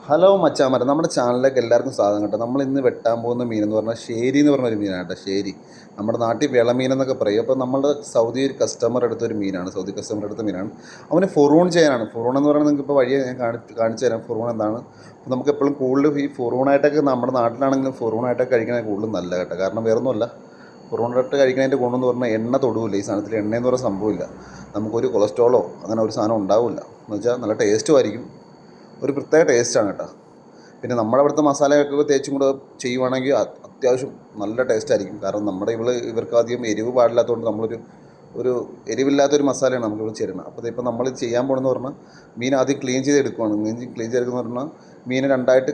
Hello മച്ചാമാരെ, നമ്മുടെ ചാനലിലേക്ക് എല്ലാവർക്കും സ്വാഗതം കേട്ടോ. നമ്മൾ ഇന്ന് വെട്ടാൻ പോകുന്ന മീൻ എന്ന് പറഞ്ഞാൽ ശേരി എന്ന് പറഞ്ഞൊരു മീനാണ് കേട്ടോ. ശേരി നമ്മുടെ നാട്ടിൽ വിളമീൻ എന്നൊക്കെ പറയും. അപ്പോൾ നമ്മുടെ സൗദി ഒരു കസ്റ്റമർ എടുത്തൊരു മീനാണ്, സൗദി കസ്റ്റമർ എടുത്ത മീനാണ്. അവന് ഫൊറൂൺ ചെയ്യാനാണ്. ഫൊറൂൺ എന്ന് പറയുന്നത് നിങ്ങൾക്ക് ഇപ്പോൾ വഴിയെ ഞാൻ കാണിച്ചു തരാം. ഫൊറൂൺ എന്താണ്? അപ്പോൾ നമുക്ക് എപ്പോഴും കൂടുതൽ ഈ ഫൊറൂണായിട്ടൊക്കെ നമ്മുടെ നാട്ടിലാണെങ്കിലും ഫൊറൂണായിട്ടൊക്കെ കഴിക്കണത് കൂടുതൽ നല്ല കേട്ടോ. കാരണം വേറൊന്നുമല്ല, ഫൊറൂണായിട്ട് കഴിക്കുന്നതിൻ്റെ ഗുണമെന്ന് പറഞ്ഞാൽ എണ്ണ തൊടുവില്ല. ഈ സാധനത്തിൽ എണ്ണയെന്ന് പറയുന്ന സംഭവമില്ല. നമുക്കൊരു കൊളസ്ട്രോളോ അങ്ങനെ ഒരു സാധനം ഉണ്ടാവില്ല. എന്ന് വെച്ചാൽ നല്ല ടേസ്റ്റും ആയിരിക്കും, ഒരു പ്രത്യേക ടേസ്റ്റാണ് കേട്ടോ. പിന്നെ നമ്മുടെ അവിടുത്തെ മസാലയൊക്കെ തേച്ചും കൂടെ ചെയ്യുവാണെങ്കിൽ അത്യാവശ്യം നല്ല ടേസ്റ്റായിരിക്കും. കാരണം നമ്മുടെ ഇവർക്ക് അധികം എരിവ് പാടില്ലാത്തതുകൊണ്ട് ഒരു എരിവില്ലാത്തൊരു മസാലയാണ് നമുക്കിവിടെ ചേരുന്നത്. അപ്പോൾ ഇപ്പോൾ നമ്മൾ ചെയ്യാൻ പോകണമെന്ന് പറഞ്ഞാൽ മീൻ ആദ്യം ക്ലീൻ ചെയ്തെടുക്കുകയാണ്. ക്ലീൻ ചെയ്തെടുക്കുന്ന പറഞ്ഞാൽ മീൻ രണ്ടായിട്ട്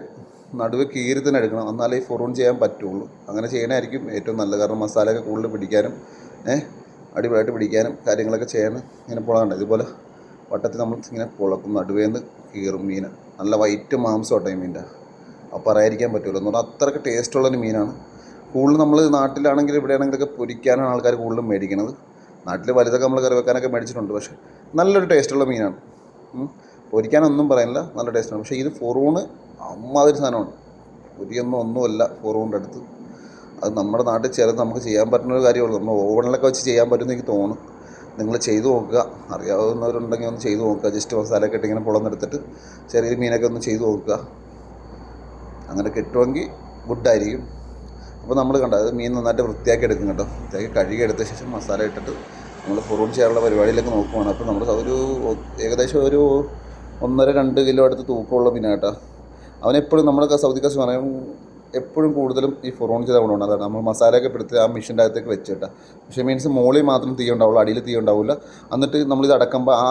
നടുവ് കീറി തന്നെ എടുക്കണം, എന്നാലേ ഈ ഫൊറൂൺ ചെയ്യാൻ പറ്റുള്ളൂ. അങ്ങനെ ചെയ്യണമായിരിക്കും ഏറ്റവും നല്ലത്. കാരണം മസാലയൊക്കെ കൂടുതൽ പിടിക്കാനും അടിപൊളിയായിട്ട് പിടിക്കാനും കാര്യങ്ങളൊക്കെ ചെയ്യാൻ ഇങ്ങനെ പൊളകണ്ട. ഇതുപോലെ വട്ടത്തിൽ നമ്മൾ ഇങ്ങനെ പൊളക്കും, നടുവേന്ന് കീറും മീൻ. നല്ല വൈറ്റ് മാംസം കേട്ടോ ഈ മീൻ്റെ. അപ്പോൾ പറയാതിരിക്കാൻ പറ്റുമല്ലോ എന്ന് പറഞ്ഞാൽ അത്രയ്ക്ക് ടേസ്റ്റുള്ളൊരു മീനാണ്. കൂടുതൽ നമ്മൾ നാട്ടിലാണെങ്കിൽ ഇവിടെയാണെങ്കിലൊക്കെ പൊരിക്കാനാണ് ആൾക്കാർ കൂടുതലും മേടിക്കുന്നത്. നാട്ടിൽ വലുതൊക്കെ നമ്മൾ കറി വെക്കാനൊക്കെ മേടിച്ചിട്ടുണ്ട്, പക്ഷേ നല്ലൊരു ടേസ്റ്റുള്ള മീനാണ്. പൊരിക്കാനൊന്നും പറയാനില്ല, നല്ല ടേസ്റ്റാണ്. പക്ഷേ ഇത് ഫൊറൂണ് അമ്മാതിരി സാധനമാണ്. ഒന്നുമല്ല ഫൊറൂണിൻ്റെ അടുത്ത്. അത് നമ്മുടെ നാട്ടിൽ ചിലത് നമുക്ക് ചെയ്യാൻ പറ്റുന്ന ഒരു കാര്യമുള്ളൂ. നമ്മൾ ഓവണിലൊക്കെ വെച്ച് ചെയ്യാൻ പറ്റുമെന്ന് എനിക്ക് തോന്നുന്നു. നിങ്ങൾ ചെയ്തു നോക്കുക, അറിയാവുന്നവരുണ്ടെങ്കിൽ ഒന്ന് ചെയ്തു നോക്കുക. ജസ്റ്റ് മസാലയൊക്കെ ഇട്ട് ഇങ്ങനെ പൊളന്നെടുത്തിട്ട് ചെറിയ മീനൊക്കെ ഒന്ന് ചെയ്തു നോക്കുക. അങ്ങനെ കിട്ടുമെങ്കിൽ ഗുഡായിരിക്കും. അപ്പോൾ നമ്മൾ അത് മീൻ നന്നായിട്ട് വൃത്തിയാക്കി എടുക്കും കേട്ടോ. വൃത്തിയാക്കി കഴുകി എടുത്ത ശേഷം മസാല ഇട്ടിട്ട് നമ്മൾ ഫൊറൂൺ ചെയ്യാനുള്ള പരിപാടിയിലേക്ക് നോക്കുവാണ്. അപ്പോൾ നമ്മൾ ഏകദേശം ഒരു 1.5-2 കിലോ അടുത്ത് തൂക്കമുള്ള മീനാണ് കേട്ടോ. അവനെപ്പോഴും നമ്മുടെ സൗദി കസ്റ്റമർ പറയും എപ്പോഴും കൂടുതലും ഈ ഫൊറൂൺ ചെയ്ത ഗുണമാണ്. അതാണ് നമ്മൾ മസാലയൊക്കെ എടുത്ത് ആ മെഷീൻ്റെ അകത്തേക്ക് വെച്ചിട്ടാ. പക്ഷേ മീൻസ് മുകളിൽ മാത്രം തീ ഉണ്ടാവുള്ളൂ, അടിയിൽ തീ ഉണ്ടാവില്ല. എന്നിട്ട് നമ്മളിത് അടക്കുമ്പോൾ ആ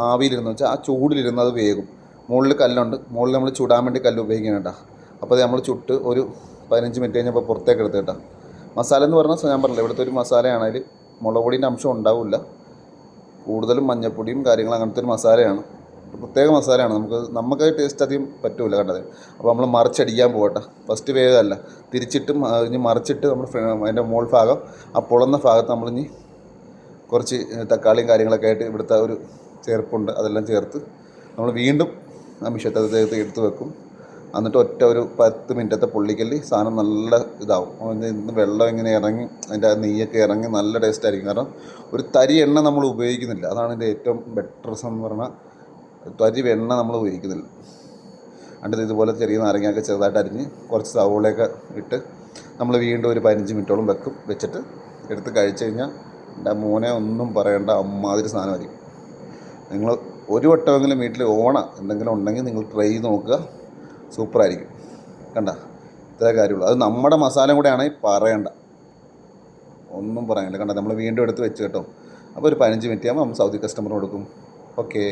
ആവിയിലിരുന്ന് വെച്ചാൽ ആ ചൂടിലിരുന്ന് അത് വേകും. മുകളിൽ കല്ലുണ്ട്, മുകളിൽ നമ്മൾ ചുടാൻ വേണ്ടി കല്ല് ഉപയോഗിക്കണം കേട്ടോ. അപ്പോൾ അത് നമ്മൾ ചുട്ട് ഒരു 15 മിനിറ്റ് കഴിഞ്ഞപ്പോൾ പുറത്തേക്ക് എടുത്ത് കേട്ടോ. മസാല എന്ന് പറഞ്ഞാൽ ഞാൻ പറഞ്ഞില്ല, ഇവിടുത്തെ ഒരു മസാലയാണെങ്കിൽ മുളക് പൊടീൻ്റെ അംശം ഉണ്ടാവില്ല. കൂടുതലും മഞ്ഞപ്പൊടിയും കാര്യങ്ങളും അങ്ങനത്തെ ഒരു മസാലയാണ്. പ്രത്യേക മസാലയാണ്. നമുക്ക് ടേസ്റ്റ് അധികം പറ്റില്ല കണ്ടത്. അപ്പോൾ നമ്മൾ മറിച്ചടിക്കാൻ പോകട്ടെ. ഫസ്റ്റ് വേഗമല്ല, തിരിച്ചിട്ടും ഇനി മറിച്ചിട്ട് നമ്മൾ അതിൻ്റെ മോൾ ഭാഗം ആ പൊളന്ന ഭാഗത്ത് നമ്മളിനി കുറച്ച് തക്കാളിയും കാര്യങ്ങളൊക്കെ ആയിട്ട് ഇവിടുത്തെ ഒരു ചേർപ്പുണ്ട്, അതെല്ലാം ചേർത്ത് നമ്മൾ വീണ്ടും ആ മിഷത്തെ എടുത്ത് വെക്കും. എന്നിട്ട് ഒരു 10 മിനിറ്റത്തെ പൊള്ളിക്കല് സാധനം നല്ല ഇതാവും. ഇന്ന് വെള്ളം ഇങ്ങനെ ഇറങ്ങി അതിൻ്റെ നെയ്യൊക്കെ ഇറങ്ങി നല്ല ടേസ്റ്റായിരിക്കും. കാരണം ഒരു തരി എണ്ണ നമ്മൾ ഉപയോഗിക്കുന്നില്ല, അതാണ് ഇതിൻ്റെ ഏറ്റവും ബെറ്റർ എന്ന് പറഞ്ഞാൽ. തരി എണ്ണ നമ്മൾ ഉപയോഗിക്കുന്നില്ല. എന്നിട്ട് ഇതുപോലെ ചെറിയ നാരങ്ങയൊക്കെ ചെറുതായിട്ട് അരിഞ്ഞ് കുറച്ച് സവോളയൊക്കെ ഇട്ട് നമ്മൾ വീണ്ടും ഒരു 15 മിനിറ്റോളം വെച്ചിട്ട് എടുത്ത് കഴിച്ച് കഴിഞ്ഞാൽ എൻ്റെ മോനെ ഒന്നും പറയേണ്ട, അമ്മാതിരി സാധനമായിരിക്കും. നിങ്ങൾ ഒരു വട്ടമെങ്കിലും വീട്ടിൽ എന്തെങ്കിലും ഉണ്ടെങ്കിൽ നിങ്ങൾ ട്രൈ ചെയ്ത് നോക്കുക. സൂപ്പറായിരിക്കും. കണ്ട, ഇത്രേ കാര്യമുള്ളൂ. അത് നമ്മുടെ മസാല കൂടെ ആണെങ്കിൽ പറയണ്ട, ഒന്നും പറയാനില്ല. കണ്ട, നമ്മൾ വീണ്ടും എടുത്ത് വെച്ച് കേട്ടോ. അപ്പോൾ ഒരു 15 മിനിറ്റ് ആകുമ്പോൾ നമ്മൾ സൗദി കസ്റ്റമർ കൊടുക്കും. ഓക്കേ.